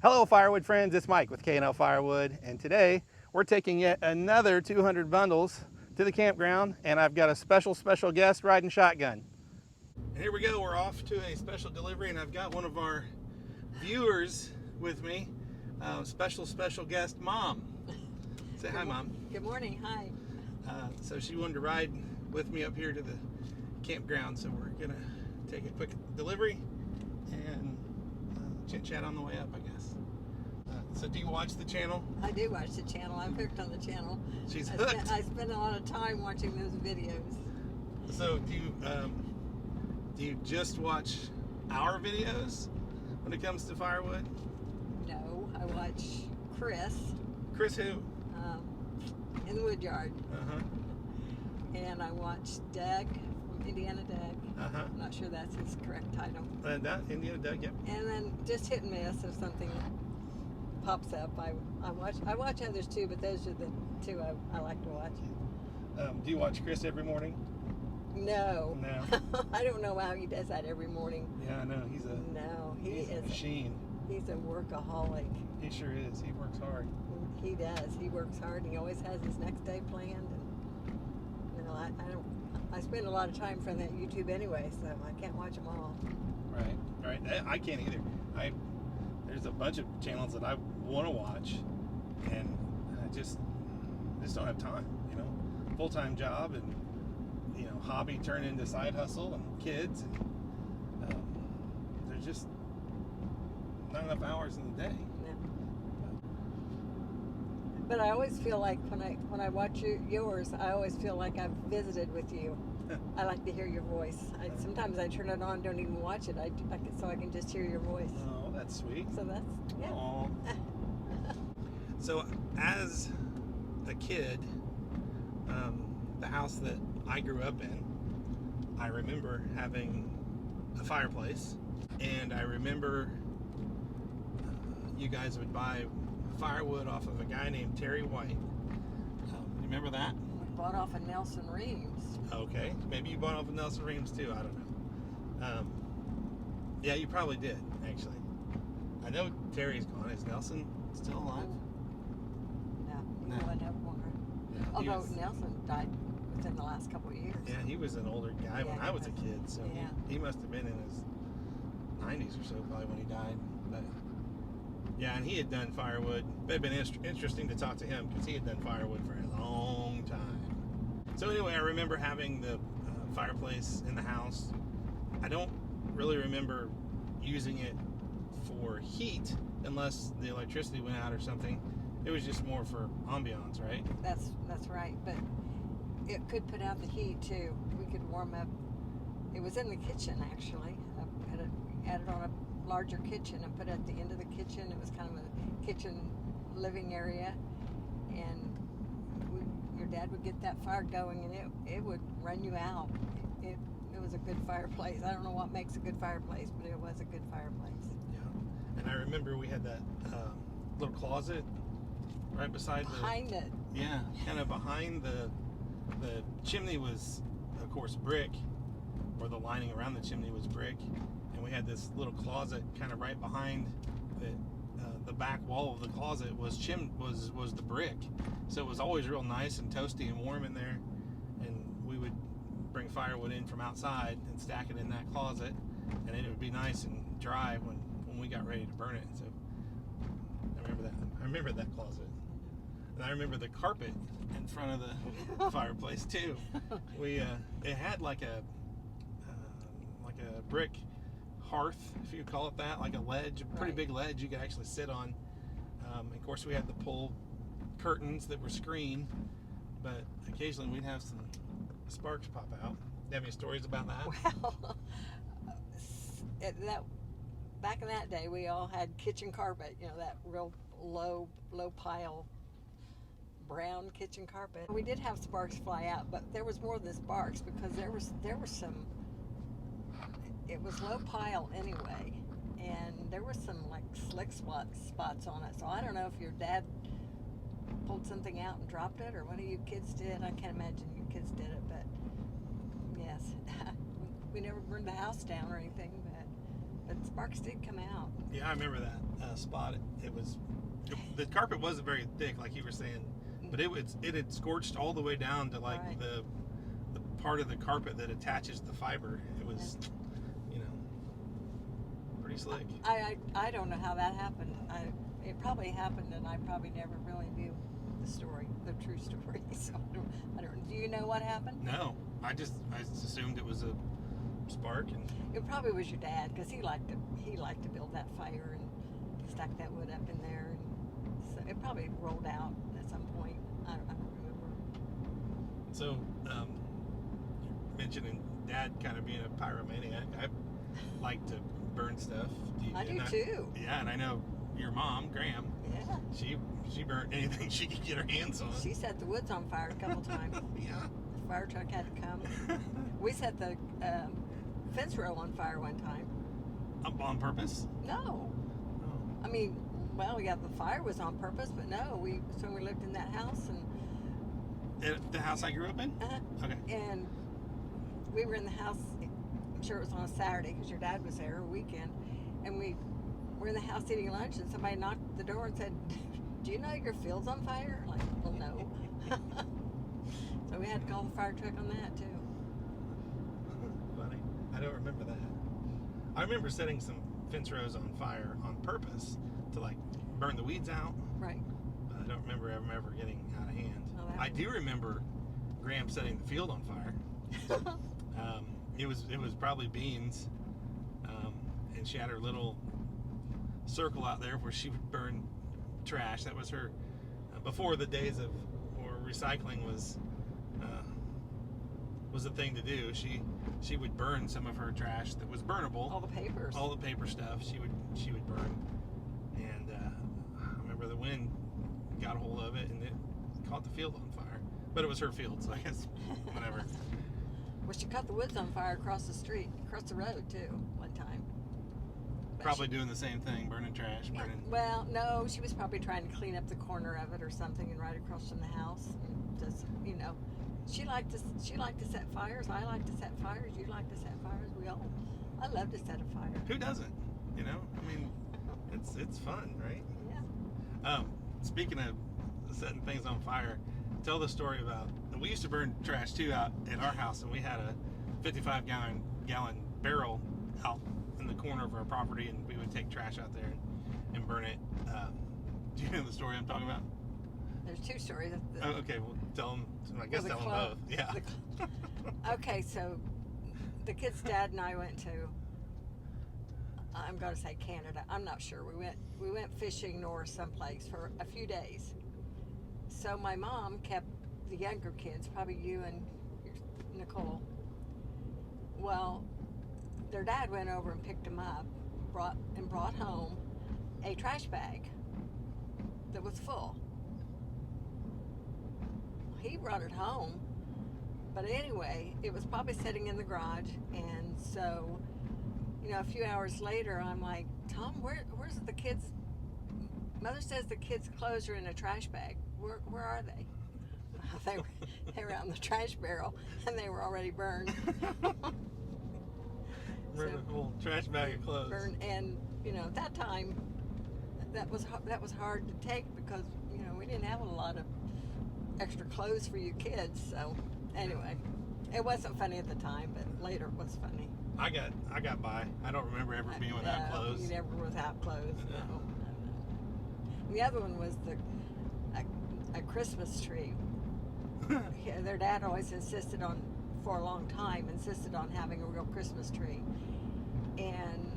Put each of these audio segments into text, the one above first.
Hello Firewood friends, it's Mike with K&L Firewood, and today we're taking yet another 200 bundles to the campground, and I've got a special guest riding shotgun. And here we go, we're off to a special delivery, and I've got one of our viewers with me, special guest, Mom. Say hi, Mom. Good morning, hi. So she wanted to ride with me up here to the campground, so we're gonna take a quick delivery and chit chat on the way up, I guess. So do you watch the channel? I do watch the channel. I'm hooked on the channel. She's hooked. I spend a lot of time watching those videos. So do you just watch our videos when it comes to firewood? No, I watch Chris. Chris who? In the Woodyard. Uh-huh. And I watch Doug from Indiana Doug. Uh-huh. I'm not sure that's his correct title. Indiana Doug, yep. And then just hit and miss if something pops up. I watch others too, but those are the two I like to watch. Do you watch Chris every morning? No. No. I don't know how he does that every morning. Yeah, I know. He's a machine. He's a workaholic. He sure is. He works hard. He does. He works hard. And he always has his next day planned. And I spend a lot of time from that YouTube anyway, so I can't watch them all. Right. I can't either. There's a bunch of channels that I want to watch, and I just don't have time. You know, full-time job and hobby turned into side hustle and kids, and there's just not enough hours in the day. No. But I always feel like when I watch yours, I always feel like I've visited with you. I like to hear your voice. Sometimes I turn it on, don't even watch it. So I can just hear your voice. Oh, that's sweet. So that's yeah. Aww. So as a kid, the house that I grew up in, I remember having a fireplace, and I remember you guys would buy firewood off of a guy named Terry White. You remember that? We bought off of Nelson Reams. Okay, maybe you bought off of Nelson Reams too, I don't know. Yeah, you probably did, actually. I know Terry's gone. Is Nelson still alive? No, he wasn't ever born. Yeah, Although Nelson died within the last couple of years. Yeah, he was an older guy when I was a kid, so yeah. he must have been in his 90s or so probably when he died. But yeah, and he had done firewood. It had been interesting to talk to him because he had done firewood for a long time. So anyway, I remember having the fireplace in the house. I don't really remember using it for heat unless the electricity went out or something. It was just more for ambiance, right? That's right, but it could put out the heat too. We could warm up. It was in the kitchen actually. I had it on a larger kitchen and put it at the end of the kitchen. It was kind of a kitchen living area, and your dad would get that fire going, and it would run you out. It was a good fireplace. I don't know what makes a good fireplace, but it was a good fireplace. Yeah, and I remember we had that little closet right beside behind it. Yeah, kind of behind the chimney was, of course, brick, or the lining around the chimney was brick, and we had this little closet kind of right behind the back wall of the closet was the brick, so it was always real nice and toasty and warm in there, and we would bring firewood in from outside and stack it in that closet, and it would be nice and dry when we got ready to burn it. So I remember that closet. And I remember the carpet in front of the fireplace too. It had like a brick hearth, if you call it that, like a ledge, a pretty big ledge you could actually sit on. Of course, we had the pull curtains that were screened, but occasionally we'd have some sparks pop out. Do you have any stories about that? Well, back in that day, we all had kitchen carpet. That real low pile brown kitchen carpet. We did have sparks fly out, but there was more than sparks because there was some. It was low pile anyway, and there were some like slick spots on it. So I don't know if your dad pulled something out and dropped it, or one of you kids did. I can't imagine you kids did it, but yes, we never burned the house down or anything. But But sparks did come out. Yeah, I remember that spot. The carpet wasn't very thick, like you were saying, but it had scorched all the way down to like Right. the part of the carpet that attaches the fiber. It was, pretty slick. I don't know how that happened. It probably happened, and I probably never really knew the story, the true story. So I don't. Do you know what happened? No, I just assumed it was a spark, and It probably was your dad, because he liked to build that fire and stack that wood up in there, and so it probably rolled out at some point. I don't remember. so mentioning Dad kind of being a pyromaniac, I like to burn stuff. I do too. Yeah, and I know your mom, Graham. Yeah. She burnt anything she could get her hands on. She set the woods on fire a couple times. Yeah. The fire truck had to come. We set the fence row on fire one time. On purpose? No. Oh. I mean, well, yeah, the fire was on purpose, but no, we lived in that house, and At the house I grew up in? Okay. and we were in the house. I'm sure it was on a Saturday because your dad was there, a weekend, and we were in the house eating lunch, and somebody knocked at the door and said, "Do you know your field's on fire?" Like, well, no. So we had to call the fire truck on that too. Funny. I don't remember that. I remember setting some fence rows on fire on purpose to like burn the weeds out. Right. But I don't remember them ever getting out of hand. Oh, that I do remember Graham setting the field on fire. It was probably beans, and she had her little circle out there where she would burn trash. That was her before the days of where recycling was a thing to do. She would burn some of her trash that was burnable. All the papers. All the paper stuff she would burn, and I remember the wind got a hold of it and it caught the field on fire. But it was her field, so I guess whatever. Well, she cut the woods on fire across the road too, one time. But Probably doing the same thing, burning trash, Yeah, burning. well, no, she was probably trying to clean up the corner of it or something, and right across from the house. And just, she liked to set fires. I like to set fires. You like to set fires. I love to set a fire. Who doesn't? I mean, it's fun, right? Yeah. Speaking of setting things on fire, tell the story about. We used to burn trash too out at our house, and we had a 55-gallon barrel out in the corner of our property, and we would take trash out there and burn it. Do you know the story I'm talking about? There's two stories. Oh, okay, well, tell them. I guess tell them both. Yeah. Okay, so the kid's dad and I went to. I'm going to say Canada. I'm not sure. We went fishing north someplace for a few days. So my mom kept the younger kids, probably you and Nicole. Well, their dad went over and picked them up, brought home a trash bag that was full. He brought it home, but anyway, it was probably sitting in the garage, and so, a few hours later, I'm like, Tom, where's the kids? Mother says the kids' clothes are in a trash bag. Where are they? They were out in the trash barrel, and they were already burned. Remember the little trash bag of clothes. Burned, and at that time, that was hard to take because we didn't have a lot of extra clothes for you kids. So anyway, it wasn't funny at the time, but later it was funny. I got by. I don't remember ever being without clothes. You never were without clothes. No. And the other one was a Christmas tree. Yeah, their dad always for a long time, insisted on having a real Christmas tree. And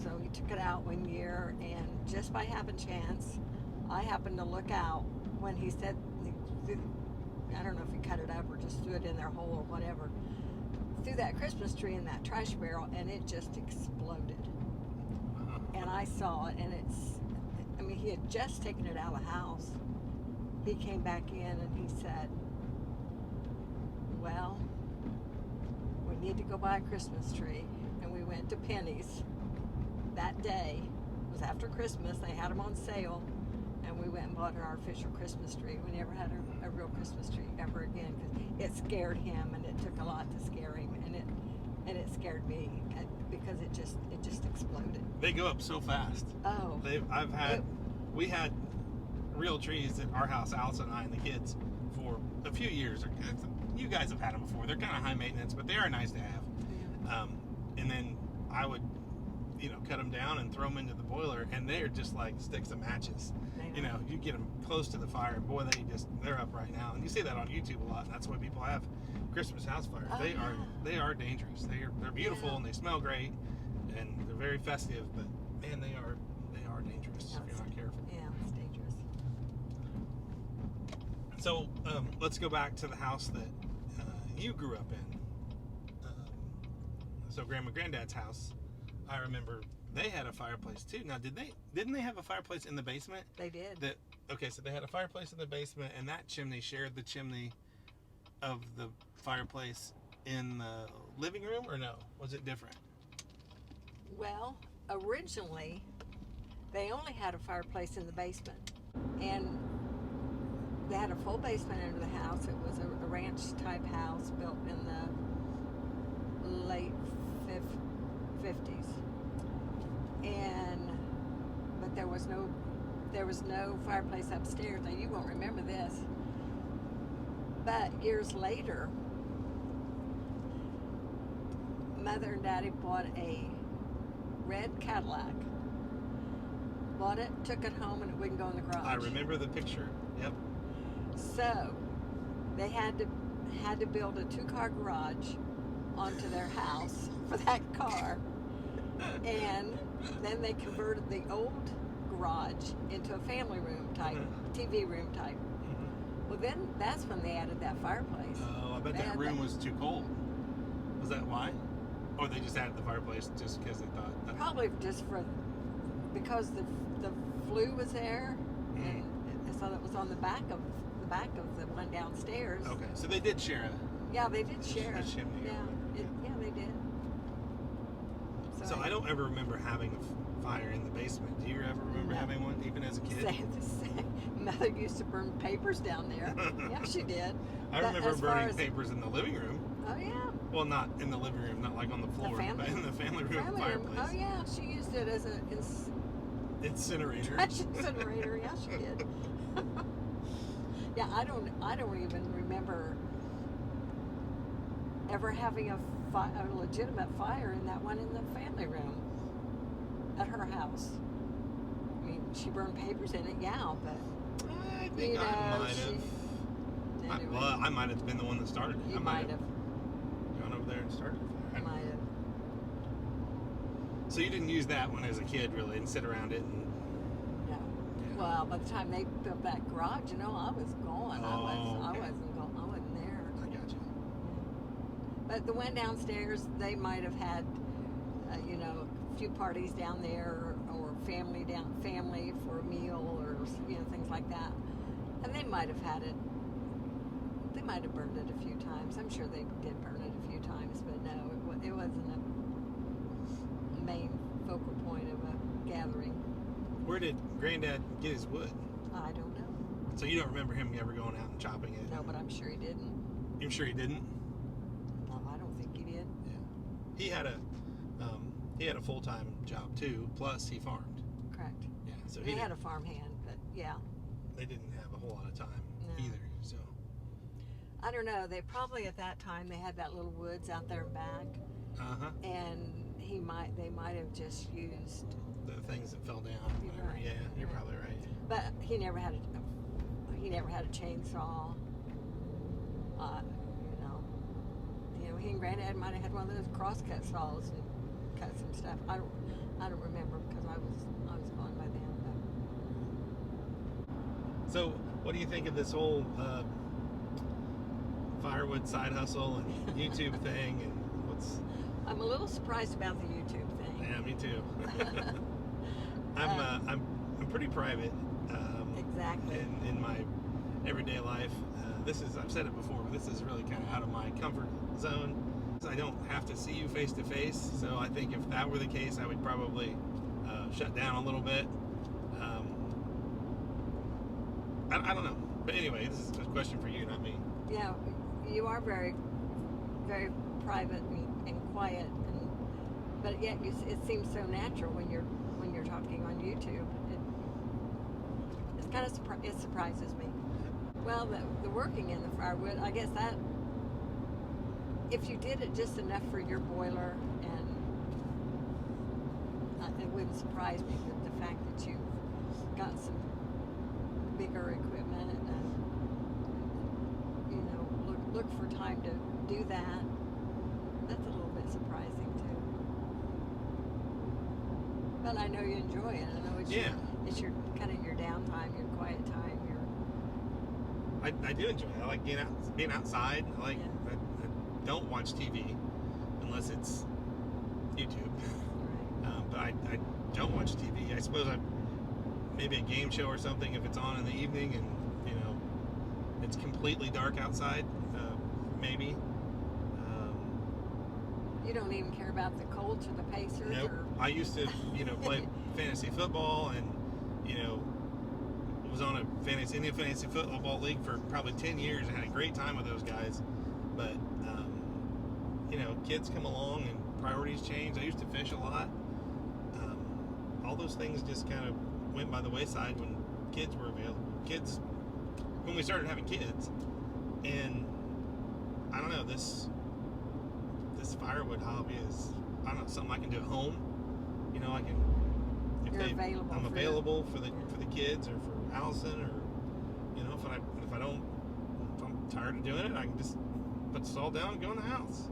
so he took it out one year, and just by happen chance, I happened to look out when he said, I don't know if he cut it up or just threw it in their hole or whatever, threw that Christmas tree in that trash barrel, and it just exploded. And I saw it, and he had just taken it out of the house. He came back in and he said, well, we need to go buy a Christmas tree. And we went to Penny's that day. It was after Christmas. They had them on sale. And we went and bought an artificial Christmas tree. We never had a real Christmas tree ever again because it scared him, and it took a lot to scare him. And it scared me. because it just exploded. They go up so fast. Oh. We had real trees at our house, Allison and I and the kids, for a few years. You guys have had them before. They're kind of high maintenance, but they are nice to have. Yeah. And then I would, cut them down and throw them into the boiler, and they're just like sticks of matches. You get them close to the fire, and boy, they're up right now. And you see that on YouTube a lot. And that's why people have Christmas house fires. Oh, they are dangerous. They're beautiful, and they smell great, and they're very festive. But man, they are dangerous if you're not careful. Yeah, it's dangerous. So let's go back to the house that you grew up in. So Grandma and Granddad's house, I remember they had a fireplace too. Now, didn't they have a fireplace in the basement? They did. So they had a fireplace in the basement, and that chimney shared the chimney of the fireplace in the living room, or no? Was it different? Well, originally, they only had a fireplace in the basement, and they had a full basement under the house. It was a ranch-type house built in the late 50s, but there was no fireplace upstairs. Now, you won't remember this, but years later, Mother and Daddy bought a red Cadillac. Bought it, took it home, and it wouldn't go in the garage. I remember the picture. Yep. So they had to build a 2-car garage onto their house for that car, and then they converted the old garage into a family room type, TV room type. Well, then that's when they added that fireplace. Oh, I bet that room was too cold. Was that why? Or they just added the fireplace just because they thought? Probably just because the flue was there, and so it was on the back of the one downstairs. Okay, so they did share Yeah, they did share. a chimney. Yeah, they did. So I don't ever remember having a fire in the basement. Do you ever remember having one, even as a kid? Mother used to burn papers down there. Yeah, she did. I remember burning papers in the living room. Oh, yeah. Well, not in the living room, not like on the floor, but in the family room fireplace. Oh, yeah, she used it as an incinerator. Trash incinerator. Yeah, she did. Yeah, I don't even remember ever having a legitimate fire in that one in the family room at her house. I mean, she burned papers in it, yeah, but I think I might have. Anyway, I might have been the one that started it. You might have gone over there and started the fire. Might have. So you didn't use that one as a kid, really, and sit around it and. No. Yeah. Well, by the time they built that garage, I was gone. Oh, I okay. wasn't going. I wasn't there. I got you. But the one downstairs, they might have had, a few parties down there, or family for a meal, or things like that, and they might have had it. They might have burned it a few times. I'm sure they did burn it a few times, but no, it wasn't a main focal point of a gathering. Where did Granddad get his wood? I don't know. So you don't remember him ever going out and chopping it? No, but I'm sure he didn't. You're sure he didn't? No, I don't think he did. Yeah. He had a full-time job too, plus he farmed. Correct. Yeah. So he had a farm hand, but yeah. They didn't have a whole lot of time either, so. I don't know. They probably at that time they had that little woods out there back. And they might have just used the things that fell down. Whatever. Right. Yeah, you're probably right. But he never had a chainsaw. He and Granddad might have had one of those crosscut saws and cut some stuff. I don't remember because I was gone by then. But. So, what do you think of this whole Firewood side hustle and YouTube thing? And I'm a little surprised about the YouTube thing. Yeah, me too. I'm pretty private. Exactly. In my everyday life, I've said it before, but this is really kind of out of my comfort zone. I don't have to see you face to face, so I think if that were the case, I would probably shut down a little bit. I don't know, but anyway, this is a question for you, not me. Yeah, you are very, very private and quiet, But yet, it seems so natural when you're talking on YouTube. It's kind of it surprises me. Well, the working in the firewood, I guess that if you did it just enough for your boiler, and it wouldn't surprise me that the fact that you've got some bigger equipment and look for time to do that. That's a little bit surprising too. But I know you enjoy it. I know it's your kind of your downtime, your quiet time. I do enjoy it. I like being outside. I don't watch TV unless it's YouTube. Right. But I don't watch TV. I suppose maybe a game show or something if it's on in the evening and it's completely dark outside. Maybe. You don't even care about the Colts or the Pacers? Nope. I used to, play fantasy football and, was on a Indian fantasy football league for probably 10 years and had a great time with those guys. But, kids come along and priorities change. I used to fish a lot. All those things just kind of went by the wayside when kids were available. When we started having kids. And I don't know, this firewood hobby is, I don't know, something I can do at home. I can, I'm available for the kids or for Allison, or if I'm tired of doing it, I can just put this all down and go in the house.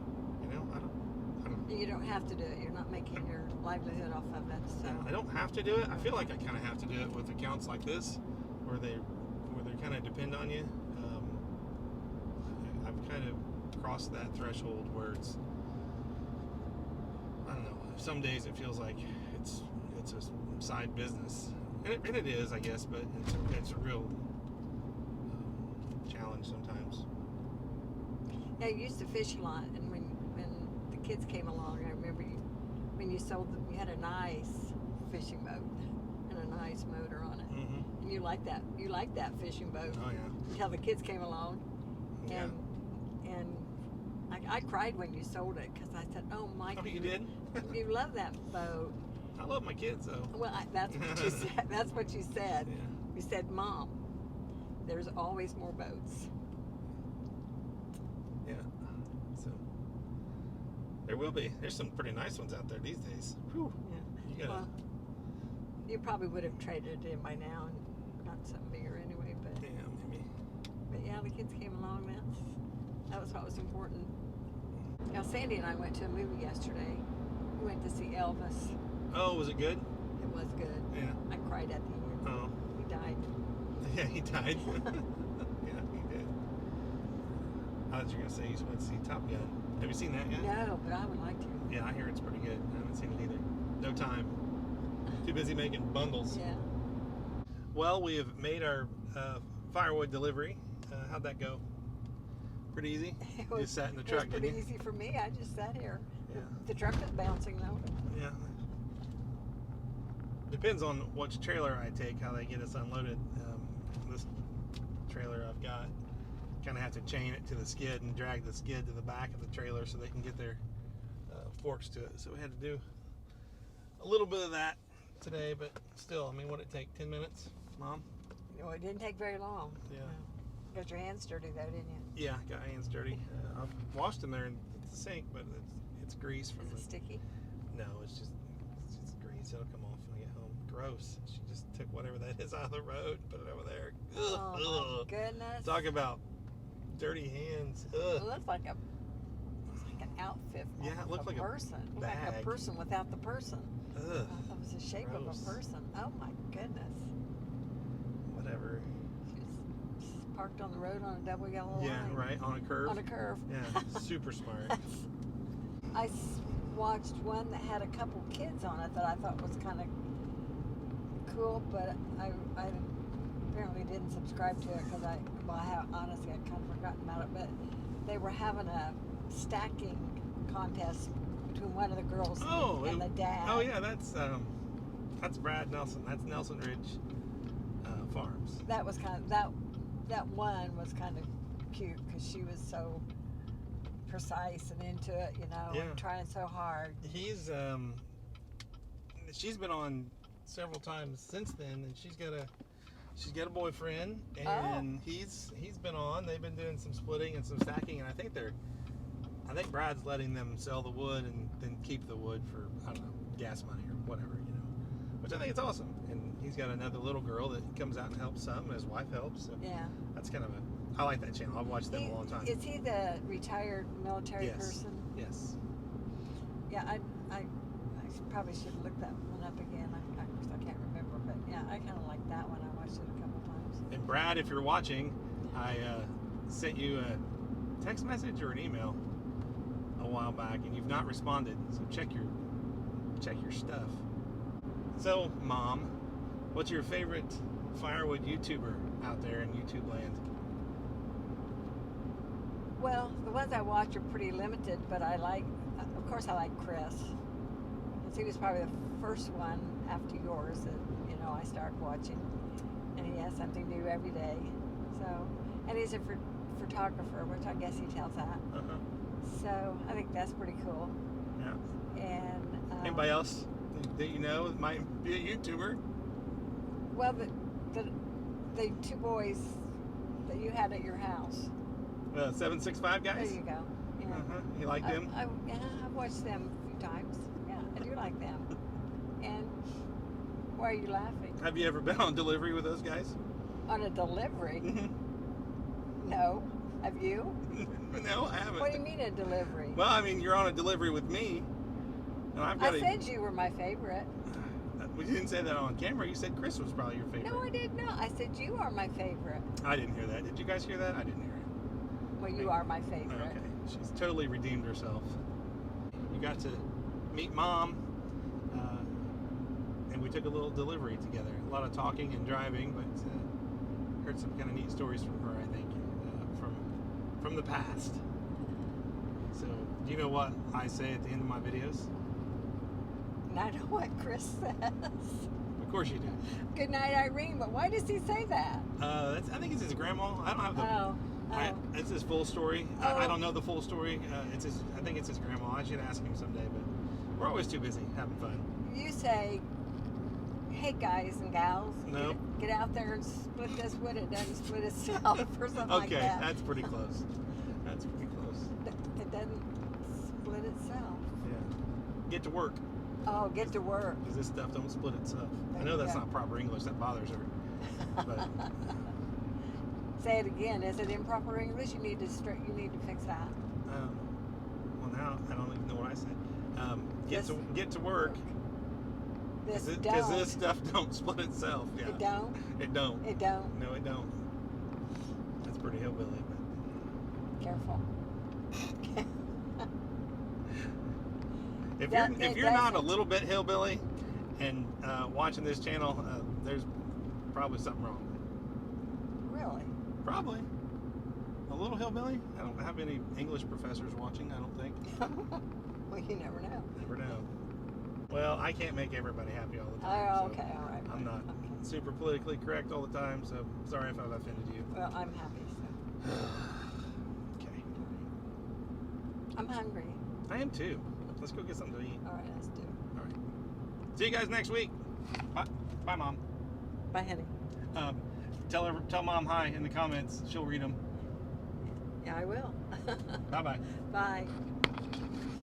You don't have to do it. You're not making your livelihood off of it. So I don't have to do it. I feel like I kind of have to do it with accounts like this, where they kind of depend on you. I've kind of crossed that threshold where it's, I don't know, some days it feels like it's a side business, and it is, I guess, but it's a real challenge sometimes. Yeah, you used to fish a lot, and when the kids came along, I remember when you sold them, you had a nice fishing boat and a nice motor on it. Mm-hmm. And you liked that fishing boat. Oh yeah. Until the kids came along, and I cried when you sold it, because I said, "Oh, Mike, you did? You love that boat." I love my kids though. Well, that's what you said. That's what you said. Yeah. You said, "Mom, there's always more boats." Yeah. So there will be. There's some pretty nice ones out there these days. Whew. Yeah. Well, you probably would have traded it in by now and got something bigger anyway. But yeah, maybe. But yeah, the kids came along. That was what was important. Now, Sandy and I went to a movie yesterday. We went to see Elvis. Oh, was it good? It was good. Yeah. I cried at the end. Oh. He died. Yeah, he died. Yeah, he did. I thought you were going to say you just went to see Top Gun. Have you seen that yet? No, but I would like to. Yeah, I hear it's pretty good. I haven't seen it either. No time. Too busy making bundles. Yeah. Well, we have made our firewood delivery. How'd that go? Pretty easy? You just sat in the truck, didn't you? It was pretty easy for me. I just sat here. Yeah. The truck is bouncing though. Yeah. Depends on which trailer I take, how they get us unloaded. This trailer I've got, kind of have to chain it to the skid and drag the skid to the back of the trailer so they can get their forks to it. So we had to do a little bit of that today, but still, I mean, what'd it take, 10 minutes, Mom? No, it didn't take very long. Yeah. Got your hands dirty though, didn't you? Yeah, got hands dirty. I've washed them there in the sink, but it's grease from Is it sticky? No, it's just grease. It'll come off when I get home. Gross. She just took whatever that is out of the road and put it over there. Oh Ugh. my goodness. Talk about dirty hands. It Ugh. looks like an outfit. Yeah, it looked like a person. It looked like bag. a person without the person. Ugh. It was the shape Gross. of a person. Oh my goodness. Whatever. She's parked on the road on a double yellow line. Yeah, right, on a curve. On a curve. Yeah, super smart. I watched one that had a couple kids on it that I thought was kind of cool, but I apparently didn't subscribe to it because honestly, I kind of forgotten about it. But they were having a stacking contest between one of the girls and the dad. Oh yeah, that's Brad Nelson. That's Nelson Ridge Farms. That was kind of that one was kind of cute because she was so precise and into it, you know, Yeah. and trying so hard. He's she's been on several times since then, and she's got a boyfriend, and he's been on. They've been doing some splitting and some stacking, and I think Brad's letting them sell the wood and then keep the wood for, I don't know, gas money or whatever, you know, which I think it's awesome. And he's got another little girl that comes out and helps some, and his wife helps. So Yeah. that's kind of I like that channel. I've watched them a long time. Is he the retired military Yes. person? Yes. Yeah, I probably should look that one up again. I can't remember, but yeah, I kind of like that one. I watched it a couple times. And Brad, if you're watching, I sent you a text message or an email a while back, and you've not responded. So check your stuff. So, Mom, what's your favorite firewood YouTuber out there in YouTube land? Well, the ones I watch are pretty limited, but I like, of course, I like Chris. Because he was probably the first one after yours that, you know, I started watching. And he has something new every day. So, and he's a photographer, which I guess he tells that. Uh-huh. So, I think that's pretty cool. Yeah. And Anybody else that you know might be a YouTuber? well, the two boys that you had at your house. 765 There guys? you go. Yeah. Uh-huh. You like them? Yeah, I've watched them a few times. Yeah, I do like them. And why are you laughing? Have you ever been on delivery with those guys? On a delivery? Mm-hmm. No. Have you? No, I haven't. What do you mean a delivery? Well, I mean, you're on a delivery with me, and I've got I said you were my favorite. We didn't say that on camera. You said Chris was probably your favorite. No, I did not. I said you are my favorite. I didn't hear that. Did you guys hear that? I didn't hear it. Well, you are my favorite. Okay. She's totally redeemed herself. You got to meet Mom, and we took a little delivery together. A lot of talking and driving, but heard some kind of neat stories from her, I think, from the past. So, do you know what I say at the end of my videos? And I know what Chris says. Of course you do. Good night, Irene. But why does he say that? I think it's his grandma. I don't have the. It's his full story. I don't know the full story. I think it's his grandma. I should ask him someday, but we're always too busy having fun. You say, hey guys and gals, No. get out there and split this wood. It doesn't split itself or something like Okay, that. that's pretty close. That's pretty close. It doesn't split itself. Yeah. Get to work, Oh, get to work. because this stuff don't split itself. There I know you that's go. not proper English. That bothers her. But Say it again. Is it improper English? You need to fix that. well, now I don't even know what I said. Get to work. This Because don't. this stuff don't split itself. Yeah. It don't. It don't. It don't. No, it don't. That's pretty hillbilly, but Careful. if It you're not a doesn't. little bit hillbilly and watching this channel, there's probably something wrong. Really? Probably. A little hillbilly? I don't have any English professors watching, I don't think. Well, you never know. Never know. Well, I can't make everybody happy all the time. Oh, so okay, all right. I'm not Okay. super politically correct all the time, so sorry if I've offended you. Well, I'm happy. So. Okay. I'm hungry. I am too. Let's go get something to eat. All right, let's do it. All right. See you guys next week. Bye, bye, Mom. Bye, honey. Tell Mom hi in the comments. She'll read them. Yeah, I will. Bye-bye. Bye.